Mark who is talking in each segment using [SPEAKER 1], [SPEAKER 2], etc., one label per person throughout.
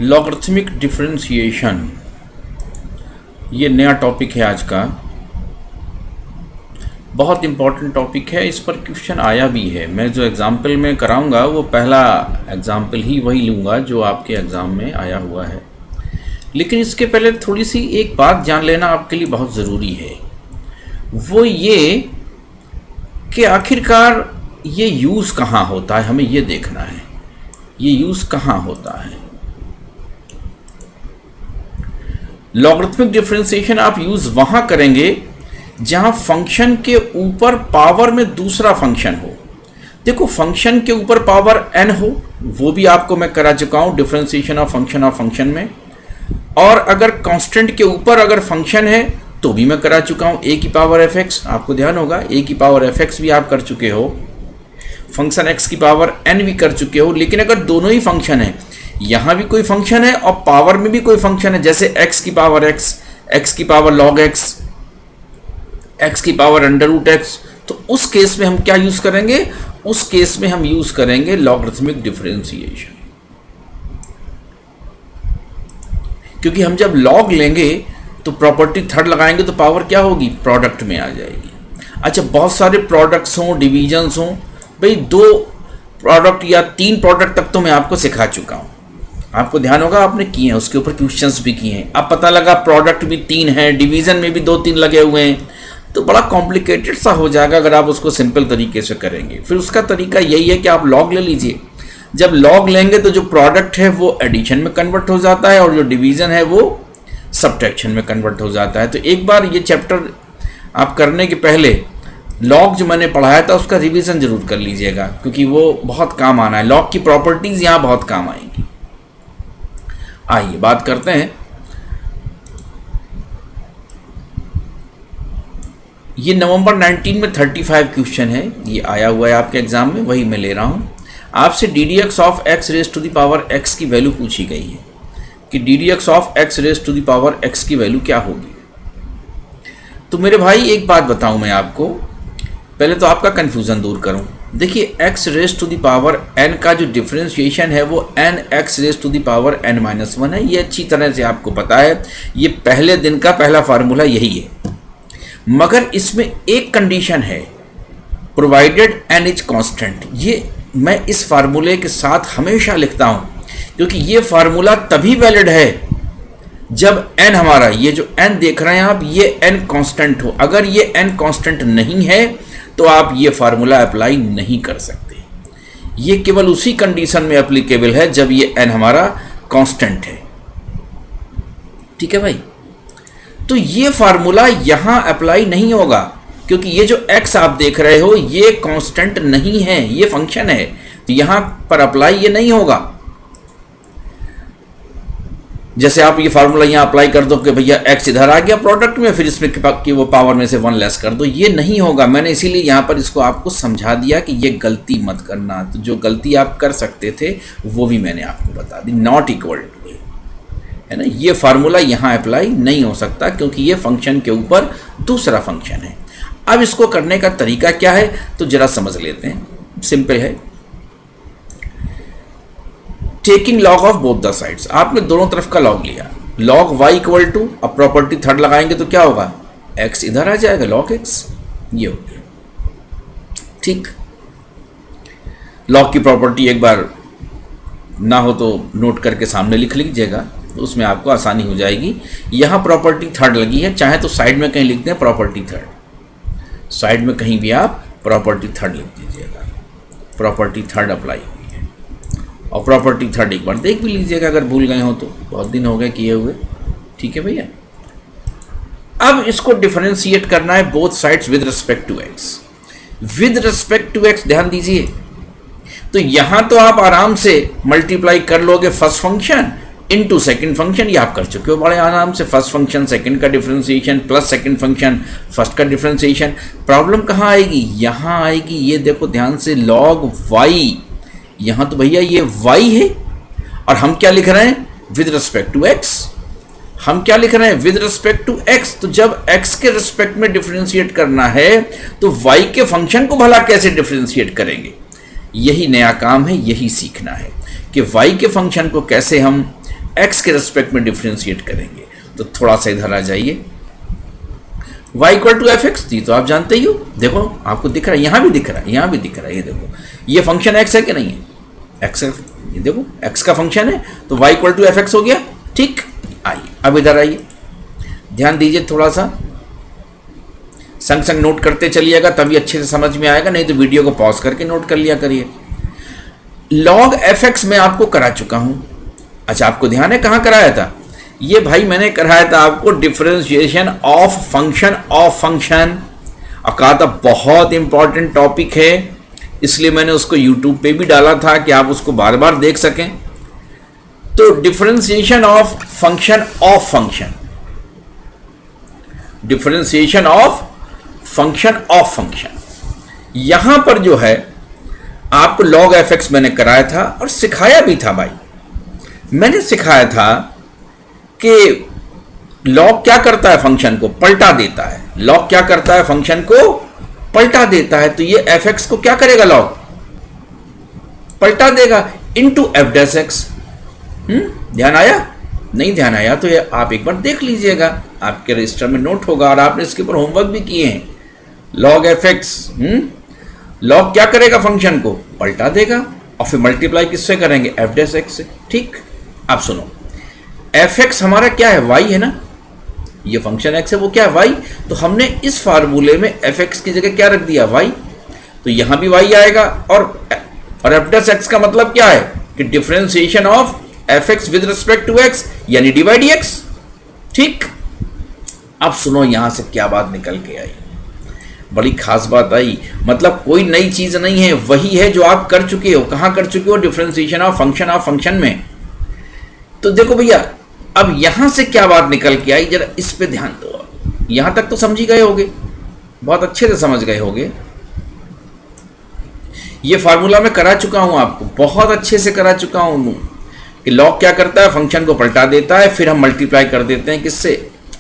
[SPEAKER 1] Logarithmic differentiation, ये नया topic है आज का, बहुत इम्पॉर्टेंट टॉपिक है। इस पर क्वेश्चन आया भी है। मैं जो एग्जाम्पल में कराऊंगा वो पहला एग्जाम्पल ही वही लूँगा जो आपके एग्ज़ाम में आया हुआ है। लेकिन इसके पहले थोड़ी सी एक बात जान लेना आपके लिए बहुत ज़रूरी है, वो ये कि आखिरकार ये यूज़ कहाँ होता है, हमें ये देखना है ये यूज़ कहाँ होता है। लॉगरिथमिक डिफरेंशिएशन आप यूज़ वहाँ करेंगे जहाँ फंक्शन के ऊपर पावर में दूसरा फंक्शन हो। देखो, फंक्शन के ऊपर पावर n हो, वो भी आपको मैं करा चुका हूँ डिफरेंशिएशन ऑफ फंक्शन में। और अगर कांस्टेंट के ऊपर अगर फंक्शन है तो भी मैं करा चुका हूँ a की पावर fx, आपको ध्यान होगा a की पावर fx भी आप कर चुके हो, फंक्शन x की पावर n भी कर चुके हो। लेकिन अगर दोनों ही फंक्शन है, यहाँ भी कोई फंक्शन है और पावर में भी कोई फंक्शन है, जैसे x की पावर x, x की पावर log x, x की पावर अंडर रूट x, तो उस केस में हम क्या यूज करेंगे? उस केस में हम यूज करेंगे लॉगरिथमिक डिफरेंशिएशन। क्योंकि हम जब लॉग लेंगे तो प्रॉपर्टी थर्ड लगाएंगे तो पावर क्या होगी? प्रोडक्ट में आ जाएगी। अच्छा, बहुत सारे प्रोडक्ट्स हों, डिवीजन्स हों, भाई 2 प्रोडक्ट या 3 प्रोडक्ट तक तो मैं आपको सिखा चुका हूँ, आपको ध्यान होगा आपने किए हैं, उसके ऊपर क्वेश्चंस भी किए हैं। अब पता लगा प्रोडक्ट भी 3 हैं, डिवीजन में भी 2-3 लगे हुए हैं, तो बड़ा कॉम्प्लिकेटेड सा हो जाएगा अगर आप उसको सिंपल तरीके से करेंगे। फिर उसका तरीका यही है कि आप लॉग ले लीजिए। जब लॉग लेंगे तो जो प्रोडक्ट है वो एडिशन में कन्वर्ट हो जाता है और जो डिवीज़न है वो सब्ट्रैक्शन में कन्वर्ट हो जाता है। तो एक बार ये चैप्टर आप करने के पहले लॉग जो मैंने पढ़ाया था उसका रिवीजन जरूर कर लीजिएगा, क्योंकि वो बहुत काम आना है। लॉग की प्रॉपर्टीज़ यहाँ बहुत काम आएंगी। आइए बात करते हैं। ये नवंबर 19 में 35 क्वेश्चन है, ये आया हुआ है आपके एग्जाम में, वही मैं ले रहा हूँ। आपसे D D X of X raise to the power X की वैल्यू पूछी गई है कि D D X of X raise to the power X की वैल्यू क्या होगी। तो मेरे भाई एक बात बताऊं मैं आपको, पहले तो आपका कन्फ्यूज़न दूर करूं। देखिए, X raise to the power N का जो डिफरेंशिएशन है वो N X raise to the power N minus 1 है। ये अच्छी तरह से आपको पता है, ये पहले दिन का पहला फार्मूला यही है। मगर इसमें एक कंडीशन है, प्रोवाइडेड एन इज कांस्टेंट। ये मैं इस फार्मूले के साथ हमेशा लिखता हूं, क्योंकि ये फार्मूला तभी वैलिड है जब n हमारा, ये जो n देख रहे हैं आप, ये n कांस्टेंट हो। अगर ये n कांस्टेंट नहीं है तो आप ये फार्मूला अप्लाई नहीं कर सकते। ये केवल उसी कंडीशन में एप्लीकेबल है जब ये n हमारा कांस्टेंट है। ठीक है भाई, तो ये फार्मूला यहां अप्लाई नहीं होगा, क्योंकि ये जो x आप देख रहे हो ये कांस्टेंट नहीं है, ये फंक्शन है, तो यहां पर अप्लाई ये नहीं होगा। जैसे आप ये फार्मूला यहां अप्लाई कर दो कि भैया x इधर आ गया प्रोडक्ट में, फिर इसमें कि वो पावर में से 1 लेस कर दो, ये नहीं होगा। मैंने इसीलिए यहां पर इसको आपको समझा दिया कि ये गलती मत करना। तो जो गलती आप कर सकते थे वो भी मैंने आपको बता दी, नॉट इक्वल टू, है ना। ये फार्मूला यहाँ अप्लाई नहीं हो सकता क्योंकि ये फंक्शन के ऊपर दूसरा फंक्शन है। अब इसको करने का तरीका क्या है तो जरा समझ लेते हैं। सिंपल है, taking log of both the sides. आपने दोनों तरफ का लॉग लिया, लॉग y इक्वल टू, अब प्रॉपर्टी थर्ड लगाएंगे तो क्या होगा? x इधर आ जाएगा, लॉग x, ये हो गया। ठीक, लॉग की प्रॉपर्टी एक बार ना हो तो नोट करके सामने लिख लीजिएगा, तो उसमें आपको आसानी हो जाएगी। यहाँ प्रॉपर्टी थर्ड लगी है, चाहे तो साइड में कहीं लिखते हैं प्रॉपर्टी थर्ड, साइड में कहीं भी आप प्रॉपर्टी थर्ड लिख दीजिएगा। प्रॉपर्टी थर्ड अप्लाई हुई है, और प्रॉपर्टी थर्ड एक बार देख भी लीजिएगा अगर भूल गए हो तो, बहुत दिन हो गए किए हुए। ठीक है भैया, अब इसको डिफरेंशिएट करना है both sides with respect to X. With respect to X ध्यान दीजिए, तो यहां तो आप आराम से मल्टीप्लाई कर लोगे first function into second function, ये आप कर चुके हो बड़े आराम से। फर्स्ट फंक्शन सेकंड का differentiation plus second function first का डिफरेंशिएशन। प्रॉब्लम कहाँ आएगी? यहाँ आएगी, ये देखो ध्यान से, लॉग y। यहाँ तो भैया ये y है और हम क्या लिख रहे हैं? With respect to x। हम क्या लिख रहे हैं? With respect to x। तो जब x के रिस्पेक्ट में डिफरेंशिएट करना है तो y के फंक्शन को भला कैसे डिफरेंशिएट करेंगे? यही नया काम है, यही सीखना है कि y के फंक्शन को कैसे हम x के रेस्पेक्ट में डिफ्रेंशिएट करेंगे। तो थोड़ा सा इधर आ जाइए, y equal to F X, तो आप जानते ही हो, देखो आपको दिख रहा है, यहाँ भी दिख रहा है, यहाँ भी दिख रहा है, ये देखो ये फंक्शन x है कि नहीं है, x है, ये देखो x का फंक्शन है, तो y equal to F X हो गया। ठीक, आइए अब इधर आइए, ध्यान दीजिए, थोड़ा सा संग संग नोट करते चलिएगा, तभी अच्छे से समझ में आएगा, नहीं तो वीडियो को पॉज करके नोट कर लिया करिए। लॉग एफ एक्स मैं आपको करा चुका हूं। अच्छा, आपको ध्यान है कहाँ कराया था? ये भाई मैंने कराया था आपको डिफरेंशिएशन ऑफ फंक्शन, और कहा था बहुत इंपॉर्टेंट टॉपिक है, इसलिए मैंने उसको यूट्यूब पे भी डाला था कि आप उसको बार बार देख सकें। तो differentiation of function, differentiation of function, यहां पर जो है आपको लॉग एफ एक्स मैंने कराया था और सिखाया भी था भाई। मैंने सिखाया था कि लॉग क्या करता है, फंक्शन को पलटा देता है। लॉग क्या करता है, फंक्शन को पलटा देता है। तो ये एफ एक्स को क्या करेगा, लॉग पलटा देगा इनटू एफ डैश एक्स। ध्यान आया? नहीं ध्यान आया तो ये आप एक बार देख लीजिएगा, आपके रजिस्टर में नोट होगा और आपने इसके ऊपर होमवर्क भी किए हैं। लॉग एफ एक्स, लॉग क्या करेगा, फंक्शन को पलटा देगा और फिर मल्टीप्लाई किससे करेंगे, एफ डैश एक्स से। ठीक, अब सुनो, एफ एक्स हमारा क्या है, वाई है ना, ये फंक्शन एक्स है, वो क्या है, वाई। तो हमने इस फार्मूले में एफ एक्स की जगह क्या रख दिया, वाई, तो यहां भी वाई आएगा। और एफ डैश एक्स का मतलब क्या है कि differentiation of F X with respect to X, यानी डी बाई डी एक्स। ठीक, अब सुनो यहां से क्या बात निकल के आई, बड़ी खास बात आई, मतलब कोई नई चीज नहीं है, वही है जो आप कर चुके हो। कहां कर चुके हो, डिफरेंशिएशन ऑफ फंक्शन में। तो देखो भैया, अब यहां से क्या बात निकल के आई, जरा इस पे ध्यान दो। यहां तक तो समझ ही गए होगे, बहुत अच्छे से समझ गए होगे। ये फार्मूला मैं करा चुका हूं आपको, बहुत अच्छे से करा चुका हूं कि लॉग क्या करता है, फंक्शन को पलटा देता है, फिर हम मल्टीप्लाई कर देते हैं किससे,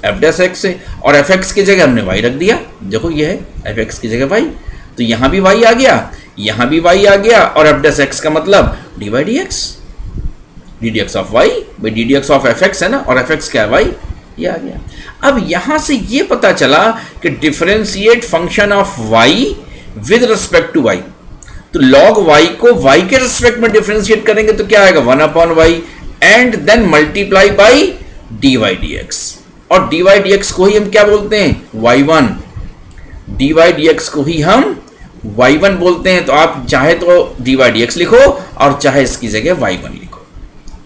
[SPEAKER 1] एफ डैश एक्स से, और एफ एक्स की जगह हमने वाई रख दिया। देखो ये है एफ एक्स की जगह वाई, तो यहां भी वाई आ गया, यहां भी वाई आ गया, और एफ डैश एक्स का मतलब D by D X, D D X of Y by D D X of F X है ना, और एफ एक्स क्या है, वाई, ये आ गया। अब यहां से ये पता चला कि differentiate function of Y with respect to Y, तो लॉग वाई को वाई के रिस्पेक्ट में डिफरेंशिएट करेंगे तो क्या आएगा, 1/y and then multiply by D Y D X. और डी वाई डी एक्स को ही हम क्या बोलते हैं, y1, D Y D X को ही हम y1 बोलते हैं। तो आप चाहे तो डी वाई डी एक्स लिखो और चाहे इसकी जगह y1 लिखो।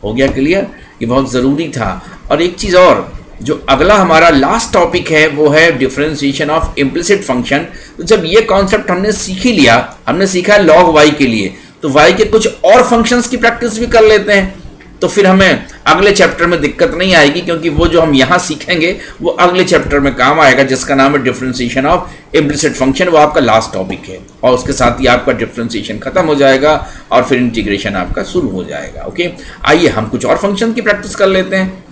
[SPEAKER 1] हो गया क्लियर? ये बहुत ज़रूरी था। और एक चीज़ और, जो अगला हमारा लास्ट टॉपिक है वो है डिफरेंशिएशन ऑफ इम्प्लिसिट फंक्शन। तो जब ये कॉन्सेप्ट हमने सीख ही लिया, हमने सीखा लॉग वाई के लिए, तो वाई के कुछ और फंक्शंस की प्रैक्टिस भी कर लेते हैं, तो फिर हमें अगले चैप्टर में दिक्कत नहीं आएगी, क्योंकि वो जो हम यहाँ सीखेंगे वो अगले चैप्टर में काम आएगा, जिसका नाम है डिफरेंशिएशन ऑफ इम्प्लिसिट फंक्शन। वो आपका लास्ट टॉपिक है और उसके साथ ही आपका डिफरेंशिएशन खत्म हो जाएगा और फिर इंटीग्रेशन आपका शुरू हो जाएगा। ओके, आइए हम कुछ और फंक्शन की प्रैक्टिस कर लेते हैं।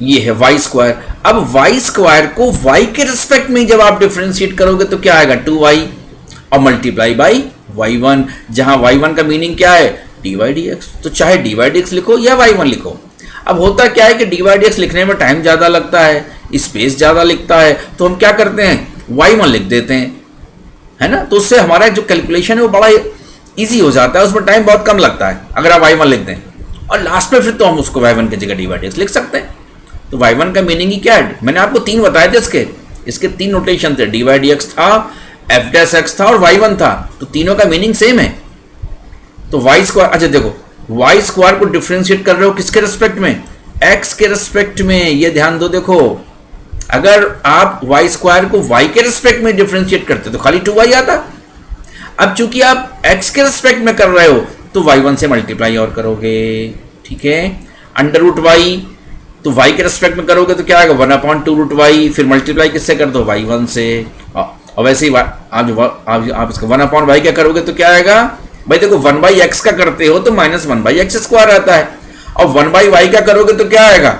[SPEAKER 1] ये है वाई स्क्वायर। अब वाई स्क्वायर को वाई के रिस्पेक्ट में जब आप डिफरेंशिएट करोगे तो क्या आएगा, 2y और मल्टीप्लाई बाई y1, जहां y1 का मीनिंग क्या है, डी वाई डी एक्स। तो चाहे डी वाई डी एक्स लिखो या y1 लिखो। अब होता क्या है कि डी वाई डी एक्स लिखने में टाइम ज़्यादा लगता है, स्पेस ज़्यादा लिखता है, तो हम क्या करते हैं, y1 लिख देते हैं, है ना। तो उससे हमारा जो कैलकुलेशन है वो बड़ा ईजी हो जाता है, उसमें टाइम बहुत कम लगता है अगर आप y1 लिख दें, और लास्ट में फिर तो हम उसको y1 की जगह डी वाई डी एक्स लिख सकते हैं। तो y1 का मीनिंग ही क्या है, मैंने आपको 3 बताए थे, इसके 3 नोटेशन थे, डी वाई डी एक्स था, एफ डैश एक्स था और y1 था, तो तीनों का मीनिंग सेम है। तो वाई स्क्वायर, अच्छा देखो, वाई स्क्वायर को डिफरेंशिएट कर रहे हो किसके रिस्पेक्ट में, x के रिस्पेक्ट में। ये ध्यान दो, देखो अगर आप वाई स्क्वायर को y के रिस्पेक्ट में डिफरेंशिएट करते तो खाली 2y आता। अब चूंकि आप x के रिस्पेक्ट में कर रहे हो तो y1 से मल्टीप्लाई और करोगे, ठीक है, अंडर रूट वाई, तो y के रिस्पेक्ट में करोगे तो क्या आएगा, 1/2√y, फिर मल्टीप्लाई किससे कर दो, y1 से। और वैसे ही आप इसका 1/y क्या करोगे तो क्या आएगा, भाई देखो 1/x का करते हो तो -1/x² आता है, और 1/y का करोगे तो क्या आएगा,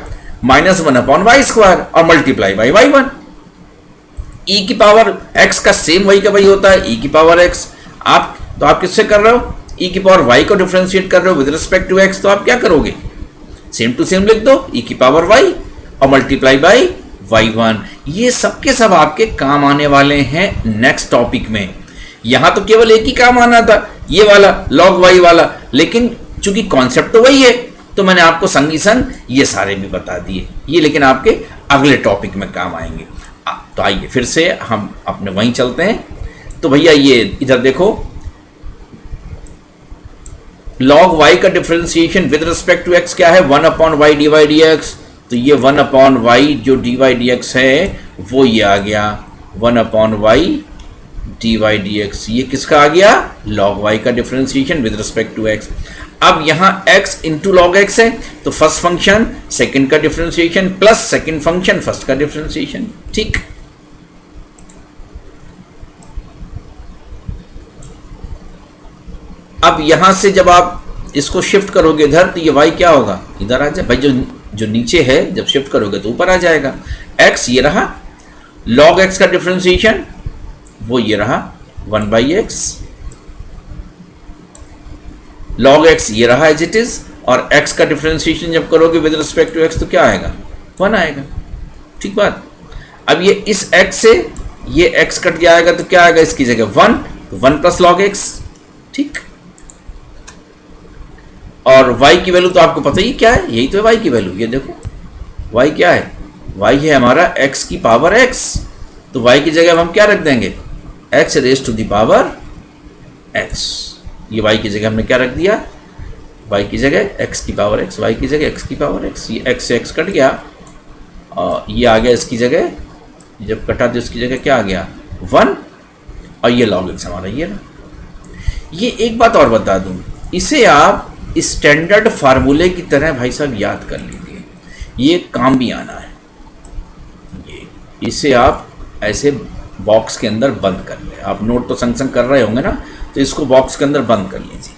[SPEAKER 1] -1/y² और मल्टीप्लाई बाई y1। e की पावर x का सेम वही का वही होता है, e की पावर x। आप किससे कर रहे हो, ई की पावर वाई को डिफ्रेंशिएट कर रहे हो विद रिस्पेक्ट टू एक्स, तो आप क्या करोगे, सेम टू सेम लिख दो ई की पावर वाई और मल्टीप्लाई बाई y1। ये सब के सब आपके काम आने वाले हैं नेक्स्ट टॉपिक में। यहां तो केवल एक ही काम आना था, ये वाला log y वाला, लेकिन चूंकि कॉन्सेप्ट तो वही है तो मैंने आपको संगी संग ये सारे भी बता दिए, ये लेकिन आपके अगले टॉपिक में काम आएंगे। तो आइए फिर से हम अपने वहीं चलते हैं। तो भैया ये इधर देखो, log y का differentiation with respect to x क्या है, 1/y dy dx। तो ये 1/y जो dy dx है वो ये आ गया 1/y dy dx। ये किसका आ गया, log y का differentiation with respect to x। अब यहां x इंटू लॉग एक्स है, तो फर्स्ट फंक्शन सेकंड का differentiation plus second function first का डिफरेंशिएशन। ठीक, अब यहां से जब आप इसको शिफ्ट करोगे इधर, तो ये y क्या होगा, इधर आ जाए भाई, जो नीचे है जब शिफ्ट करोगे तो ऊपर आ जाएगा। x ये रहा, log x का डिफरेंशिएशन वो ये रहा 1/x, log x ये रहा एज इट इज, और x का डिफरेंशिएशन जब करोगे विद रिस्पेक्ट टू x तो क्या आएगा, 1 आएगा। ठीक बात। अब ये इस x से ये x कट जाएगा तो क्या आएगा, इसकी जगह 1, तो 1 प्लस log x। ठीक, और y की वैल्यू तो आपको पता ही क्या है, यही तो है y की वैल्यू। ये देखो y क्या है, y है हमारा x की पावर x, तो y की जगह हम क्या रख देंगे, x raise to the power x। ये y की जगह हमने क्या रख दिया, y की जगह x की पावर x, y की जगह x की पावर x। ये x से x कट गया और ये आ गया इसकी जगह, जब कटा तो इसकी जगह क्या आ गया 1, और ये log x हमारा ये ना। ये एक बात और बता दूं, इसे आप स्टैंडर्ड फार्मूले की तरह भाई साहब याद कर लीजिए, ये काम भी आना है। ये इसे आप ऐसे बॉक्स के अंदर बंद कर ले, आप नोट तो संग संग कर रहे होंगे ना, तो इसको बॉक्स के अंदर बंद कर लीजिए।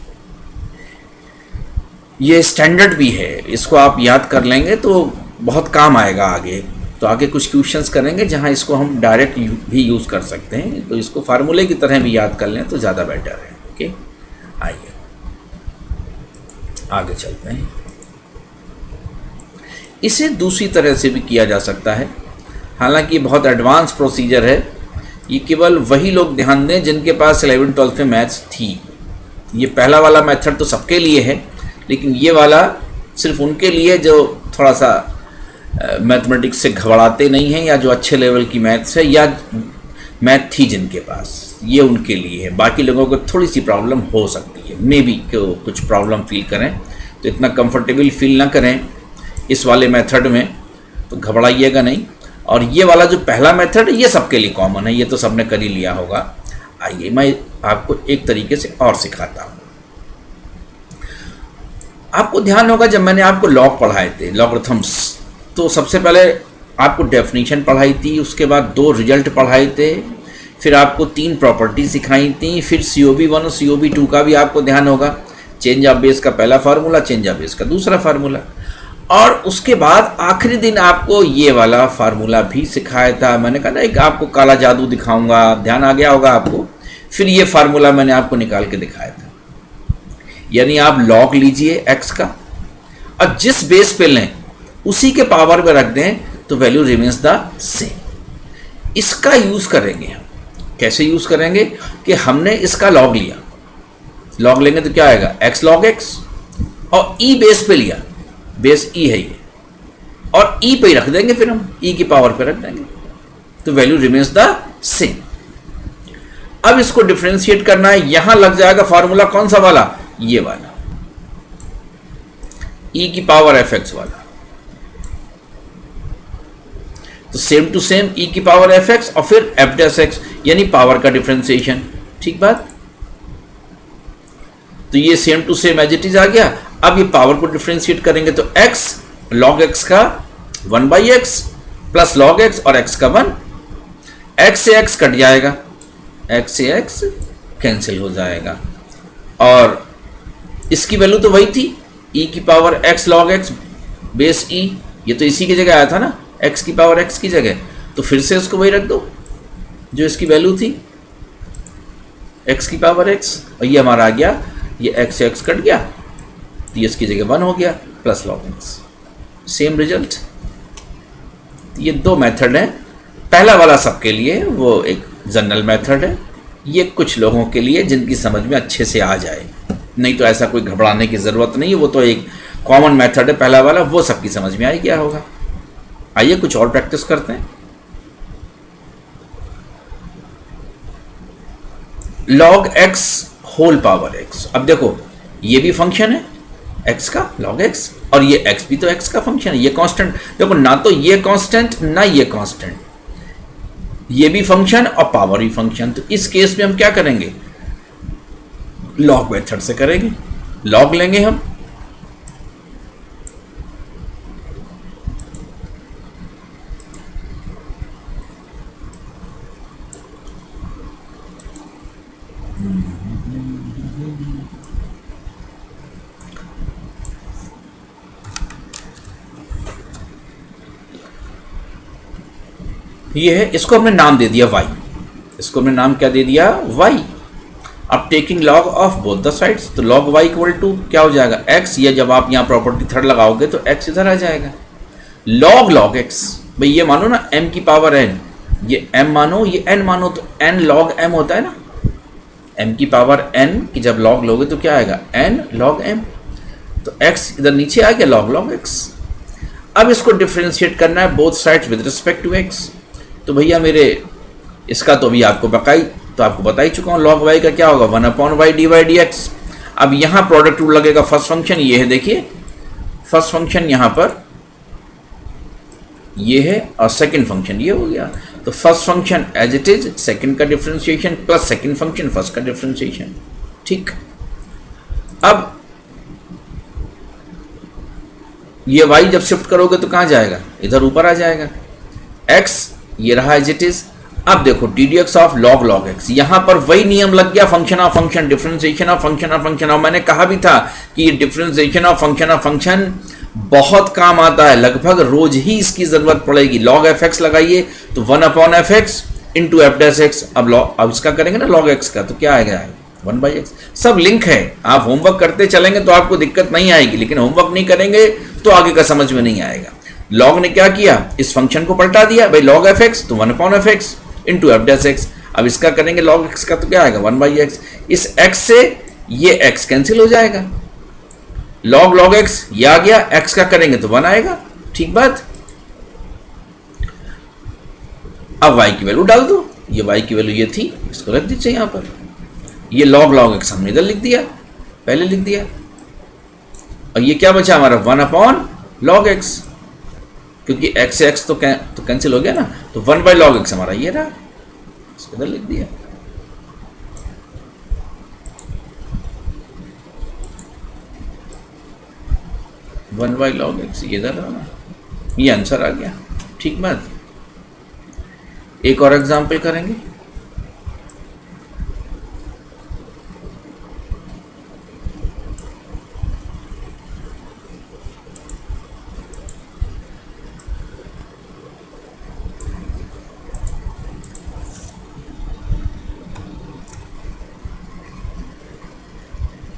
[SPEAKER 1] ये स्टैंडर्ड भी है, इसको आप याद कर लेंगे तो बहुत काम आएगा आगे। तो आगे कुछ क्वेश्चंस करेंगे जहां इसको हम डायरेक्ट भी यूज़ कर सकते हैं, तो इसको फार्मूले की तरह भी याद कर लें तो ज़्यादा बेटर है। ओके, आइए आगे चलते हैं। इसे दूसरी तरह से भी किया जा सकता है, हालांकि ये बहुत एडवांस प्रोसीजर है, ये केवल वही लोग ध्यान दें जिनके पास 11th-12th में मैथ्स थी। ये पहला वाला मेथड तो सबके लिए है, लेकिन ये वाला सिर्फ उनके लिए जो थोड़ा सा मैथमेटिक्स से घबराते नहीं हैं, या जो अच्छे लेवल की मैथ्स है या मैथ थी जिनके पास, ये उनके लिए है। बाकी लोगों को थोड़ी सी प्रॉब्लम हो सकती है, मे बी कि कुछ प्रॉब्लम फील करें, तो इतना कंफर्टेबल फील ना करें इस वाले मेथड में, तो घबराइएगा नहीं। और ये वाला जो पहला मेथड है ये सबके लिए कॉमन है, ये तो सबने कर ही लिया होगा। आइए मैं आपको एक तरीके से और सिखाता हूँ। आपको ध्यान होगा जब मैंने आपको लॉग पढ़ाए थे, लॉगरिथम्स, तो सबसे पहले आपको डेफिनेशन पढ़ाई थी, उसके बाद 2 रिजल्ट पढ़ाए थे, फिर आपको 3 प्रॉपर्टी सिखाई थी, फिर COB1 और COB2 का भी आपको ध्यान होगा, चेंज ऑफ बेस का पहला फार्मूला, चेंज ऑफ बेस का दूसरा फार्मूला, और उसके बाद आखिरी दिन आपको ये वाला फार्मूला भी सिखाया था। मैंने कहा ना एक आपको काला जादू दिखाऊंगा, ध्यान आ गया होगा आपको। फिर ये फार्मूला मैंने आपको निकाल के दिखाया था, यानी आप लॉग लीजिए x का और जिस बेस पे लें उसी के पावर में रख दें तो वैल्यू रिमेन्स द सेम। इसका यूज करेंगे हम, कैसे यूज करेंगे कि हमने इसका लॉग लिया, लॉग लेंगे तो क्या आएगा x log x, और e बेस पे लिया, बेस e है ये, और e पे ही रख देंगे, फिर हम e की पावर पे रख देंगे तो वैल्यू रिमेन्स द सेम। अब इसको डिफरेंशिएट करना है, यहां लग जाएगा फार्मूला कौन सा वाला, ये वाला, e की पावर fx वाला। तो सेम टू सेम e की पावर fx और फिर f डैश x, यानी पावर का डिफरेंशिएशन। ठीक बात। तो ये same to same as it is आ गया। अब ये पावर को डिफरेंशिएट करेंगे तो x log x का 1/x प्लस log x और x का 1, x से x कट जाएगा, x से x कैंसिल हो जाएगा, और इसकी वैल्यू तो वही थी e की power x log x base e, ये तो इसी की जगह आया था ना, x की पावर x की जगह, तो फिर से इसको वही रख दो जो इसकी वैल्यू थी x की पावर x, और ये हमारा आ गया ये x से x कट गया तो ये इसकी जगह 1 हो गया plus log x, same result. ये दो मेथड हैं, पहला वाला सबके लिए वो एक जनरल मेथड है, ये कुछ लोगों के लिए जिनकी समझ में अच्छे से आ जाए, नहीं तो ऐसा कोई घबराने की ज़रूरत नहीं है, वो तो एक कॉमन मेथड है पहला वाला, वो सबकी समझ में आई क्या होगा। आइए कुछ और प्रैक्टिस करते हैं। log x whole power x, अब देखो ये भी फंक्शन है x का log x, और ये x भी तो x का फंक्शन है, ये कांस्टेंट, देखो ना तो ये कांस्टेंट ना ये कांस्टेंट, ये भी फंक्शन और पावर भी फंक्शन। तो इस केस में हम क्या करेंगे, log मेथड से करेंगे, log लेंगे हम, ये है, इसको हमने नाम दे दिया y, इसको हमने नाम क्या दे दिया y। अब taking log of both the sides, तो log y इक्वल टू क्या हो जाएगा x, या जब आप यहाँ प्रॉपर्टी थर्ड लगाओगे तो x इधर आ जाएगा, log x, भाई ये मानो ना m की पावर n, ये m मानो ये n मानो, तो n log m होता है ना, m की पावर n की जब log लोगे तो क्या आएगा n log m, तो x इधर नीचे आ गया log x। अब इसको डिफ्रेंशिएट करना है both sides with respect to x, तो भैया मेरे इसका तो अभी आपको बता ही चुका हूँ, log y का क्या होगा 1/y dy/dx। अब यहाँ प्रोडक्ट रूल लगेगा, फर्स्ट फंक्शन ये है, देखिए फर्स्ट फंक्शन यहाँ पर ये है और सेकंड फंक्शन ये हो गया, तो first function as it is, second का differentiation plus second function first का डिफरेंशिएशन, ठीक। अब ये y जब शिफ्ट करोगे तो कहाँ जाएगा, इधर ऊपर आ जाएगा, x ये रहा एज इट इज। अब देखो ddx ऑफ log x, यहां पर वही नियम लग गया, function of function, differentiation of function of function. और मैंने कहा भी था कि ये डिफरेंशिएशन ऑफ फंक्शन बहुत काम आता है, लगभग रोज ही इसकी जरूरत पड़ेगी। log fx लगाइए तो 1/fx इंटू f'(x), अब इसका करेंगे ना log x का, तो क्या आएगा 1/x। सब लिंक है, आप होमवर्क करते चलेंगे तो आपको दिक्कत नहीं आएगी, लेकिन होमवर्क नहीं करेंगे तो आगे का समझ में नहीं आएगा। log ने क्या किया, इस फंक्शन को पलटा दिया, भाई log fx तो 1/fx इंटू f'(x), अब इसका करेंगे log x का तो क्या आएगा 1/x, इस x से ये x कैंसिल हो जाएगा, log x ये आ गया, x का करेंगे तो 1 आएगा, ठीक बात। अब y की वैल्यू डाल दो, ये y की वैल्यू ये थी, इसको रख दीजिए यहाँ पर, ये log x हमने इधर लिख दिया, पहले लिख दिया, और ये क्या बचा हमारा 1/log x, क्योंकि x से x तो कैंसिल हो गया ना, तो 1/log x हमारा ये रहा, इसको इधर लिख दिया। वन बाई log x ये इधर रहा, ये आंसर आ गया, ठीक बात। एक और एग्जाम्पल करेंगे,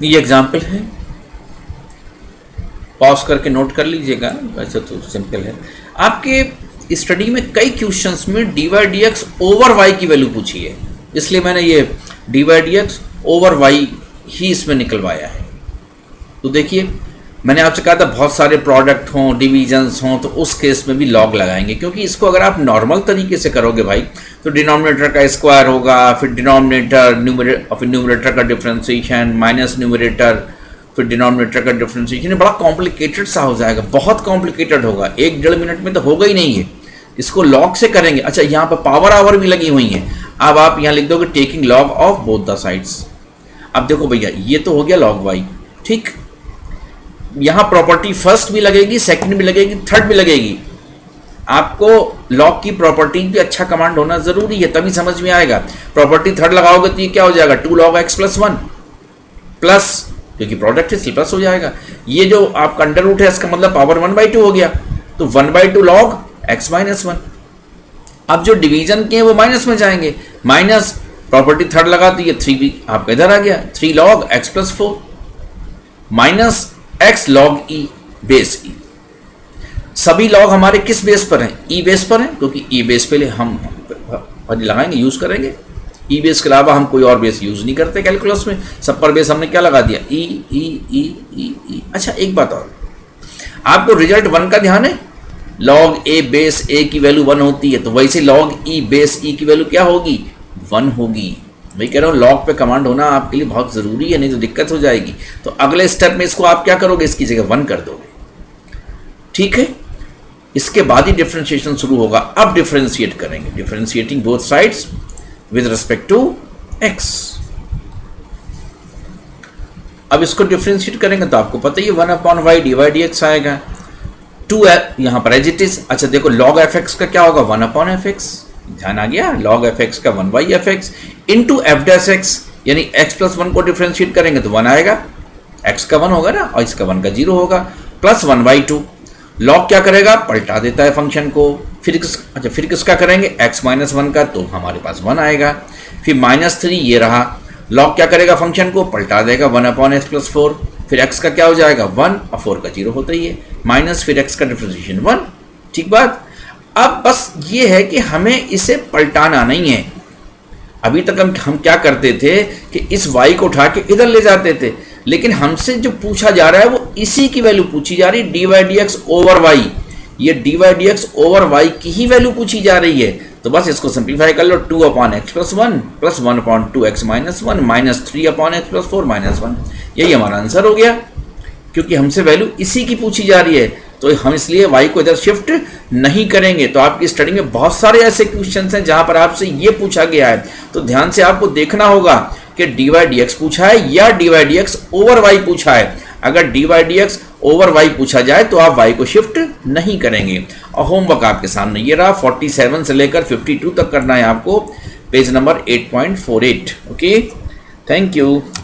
[SPEAKER 1] ये एग्जाम्पल है, पॉज करके नोट कर लीजिएगा, वैसे तो सिंपल है। आपके स्टडी में कई क्वेश्चंस में dy/dx ओवर y की वैल्यू पूछी है, इसलिए मैंने ये dy/dx ओवर y ही इसमें निकलवाया है। तो देखिए मैंने आपसे कहा था बहुत सारे प्रोडक्ट हों, डिविजन्स हों, तो उस केस में भी लॉग लगाएंगे, क्योंकि इसको अगर आप नॉर्मल तरीके से करोगे भाई तो डिनोमिनेटर का स्क्वायर होगा, फिर डिनोमिनेटर न्यूमरेटर का डिफरेंशिएशन माइनस न्यूमरेटर, फिर डिनोमिनेटर का डिफरेंशिएशन, बड़ा कॉम्प्लिकेटेड सा हो जाएगा, बहुत कॉम्प्लिकेटेड होगा, 1-1.5 मिनट में तो होगा ही नहीं है। इसको लॉग से करेंगे। अच्छा यहाँ पर पावर आवर भी लगी हुई हैं, अब आप यहाँ लिख दोगे taking log of both the sides. अब देखो भैया ये तो हो गया लॉग वाई, ठीक, यहाँ प्रॉपर्टी फर्स्ट भी लगेगी, सेकंड भी लगेगी, थर्ड भी लगेगी। आपको लॉग की प्रॉपर्टी भी अच्छा कमांड होना जरूरी है, तभी समझ में आएगा। प्रॉपर्टी थर्ड लगाओगे तो ये क्या हो जाएगा 2 log x + 1 प्लस, क्योंकि प्रोडक्ट है प्लस हो जाएगा। ये जो आपका अंडर रूट है इसका मतलब पावर 1/2 हो गया, तो 1/2 log x - 1। अब जो डिवीजन के हैं वो माइनस में जाएंगे, माइनस प्रॉपर्टी थर्ड लगा तो ये 3 भी आपका इधर आ गया, 3 log x + 4, minus x log e base e. सभी लॉग हमारे किस बेस पर हैं? ई बेस पर हैं, क्योंकि ई बेस पे हम लगाएंगे, यूज करेंगे। ई बेस के अलावा हम कोई और बेस यूज नहीं करते कैलकुलस में, सब पर बेस हमने क्या लगा दिया? ई ई ई ई ई। अच्छा एक बात और, आपको रिजल्ट 1 का ध्यान है? लॉग ए बेस ए की वैल्यू 1 होती है, तो वैसे लॉग ई बेस ई की वैल्यू क्या होगी? 1 होगी। वही कह रहा हूँ, लॉग पे कमांड होना आपके लिए बहुत ज़रूरी है, नहीं तो दिक्कत हो जाएगी। तो अगले स्टेप में इसको आप क्या करोगे? इसकी जगह 1 कर दोगे, ठीक है। इसके बाद ही डिफरेंशिएशन शुरू होगा। अब डिफरेंशिएट करेंगे, differentiating both sides with respect to x। अब इसको डिफरेंशिएट करेंगे तो आपको पता ही है 1/y dy/dx आएगा। 2 यहां पर एज इट इज। अच्छा देखो, log fx का क्या होगा? 1/fx। ध्यान आ गया? log fx का 1/fx इंटू f'(x), यानी x + 1 को डिफरेंशिएट करेंगे तो 1 आएगा। x का 1 होगा ना, और इसका 1 का 0 होगा, प्लस 1/2। लॉग क्या करेगा? पलटा देता है फंक्शन को। फिर किसका करेंगे? x - 1 का, तो हमारे पास 1 आएगा। फिर -3 ये रहा, लॉग क्या करेगा? फंक्शन को पलटा देगा 1/x + 4। फिर x का क्या हो जाएगा? 1, और 4 का 0 होता ही है, माइनस फिर x का डिफरेंशिएशन 1। ठीक बात। अब बस ये है कि हमें इसे पलटाना नहीं है। अभी तक हम क्या करते थे कि इस y को उठा के इधर ले जाते थे, लेकिन हमसे जो पूछा जा रहा है वो इसी की वैल्यू पूछी जा रही है, dy/dx ओवर y। ये dy/dx ओवर y की ही वैल्यू पूछी जा रही है। तो बस इसको सिंप्लीफाई कर लो, 2/x + 1 plus 1/2x - 1 minus 3/x + 4 -1। यही हमारा आंसर हो गया, क्योंकि हमसे वैल्यू इसी की पूछी जा रही है, तो हम इसलिए y को इधर शिफ्ट नहीं करेंगे। तो आपकी स्टडी में बहुत सारे ऐसे क्वेश्चंस हैं जहां पर आपसे ये पूछा गया है, तो ध्यान से आपको देखना होगा कि dy/dx पूछा है या dy/dx ओवर y पूछा है। अगर dy/dx ओवर y पूछा जाए तो आप y को शिफ्ट नहीं करेंगे। और होमवर्क आपके सामने ये रहा, 47 से लेकर 52 तक करना है आपको, page number 8.48। Okay, thank you.